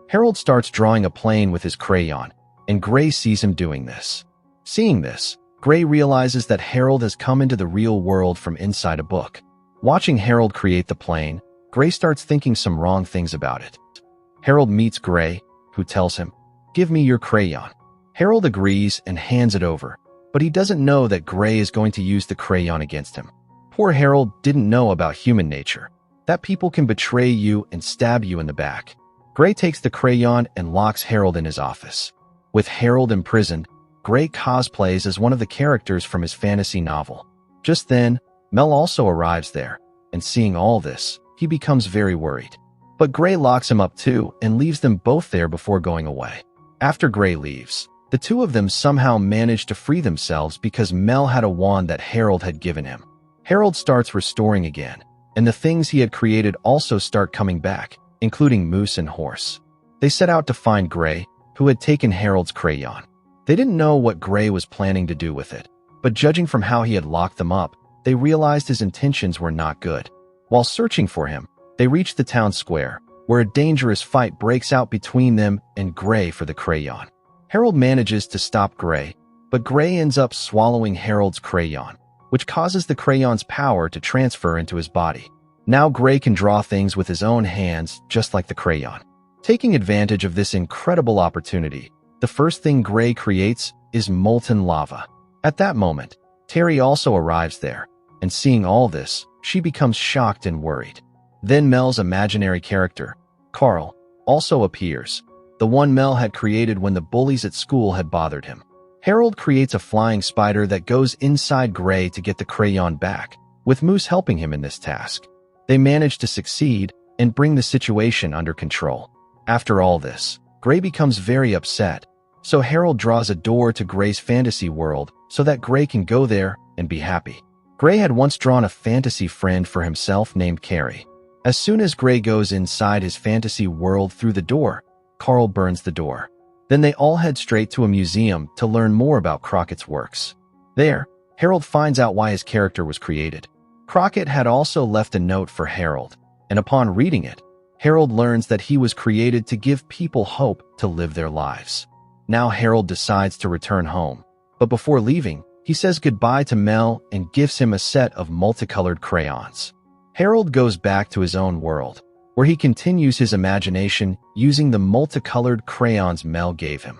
Harold starts drawing a plane with his crayon, and Gray sees him doing this. Seeing this, Gray realizes that Harold has come into the real world from inside a book. Watching Harold create the plane, Gray starts thinking some wrong things about it. Harold meets Gray, who tells him, "Give me your crayon." Harold agrees and hands it over, but he doesn't know that Gray is going to use the crayon against him. Poor Harold didn't know about human nature, that people can betray you and stab you in the back. Gray takes the crayon and locks Harold in his office. With Harold imprisoned, Gray cosplays as one of the characters from his fantasy novel. Just then, Mel also arrives there, and seeing all this, he becomes very worried. But Gray locks him up too and leaves them both there before going away. After Gray leaves, the two of them somehow manage to free themselves because Mel had a wand that Harold had given him. Harold starts restoring again, and the things he had created also start coming back, including Moose and Horse. They set out to find Gray, who had taken Harold's crayon. They didn't know what Gray was planning to do with it, but judging from how he had locked them up, they realized his intentions were not good. While searching for him, they reach the town square, where a dangerous fight breaks out between them and Gray for the crayon. Harold manages to stop Gray, but Gray ends up swallowing Harold's crayon, which causes the crayon's power to transfer into his body. Now Gray can draw things with his own hands, just like the crayon. Taking advantage of this incredible opportunity, the first thing Gray creates is molten lava. At that moment, Terry also arrives there, and seeing all this, she becomes shocked and worried. Then Mel's imaginary character, Carl, also appears, the one Mel had created when the bullies at school had bothered him. Harold creates a flying spider that goes inside Gray to get the crayon back, with Moose helping him in this task. They manage to succeed and bring the situation under control. After all this, Gray becomes very upset, so Harold draws a door to Gray's fantasy world so that Gray can go there and be happy. Gray had once drawn a fantasy friend for himself named Carrie. As soon as Gray goes inside his fantasy world through the door, Carl burns the door. Then they all head straight to a museum to learn more about Crockett's works. There, Harold finds out why his character was created. Crockett had also left a note for Harold, and upon reading it, Harold learns that he was created to give people hope to live their lives. Now Harold decides to return home, but before leaving, he says goodbye to Mel and gives him a set of multicolored crayons. Harold goes back to his own world, where he continues his imagination using the multicolored crayons Mel gave him.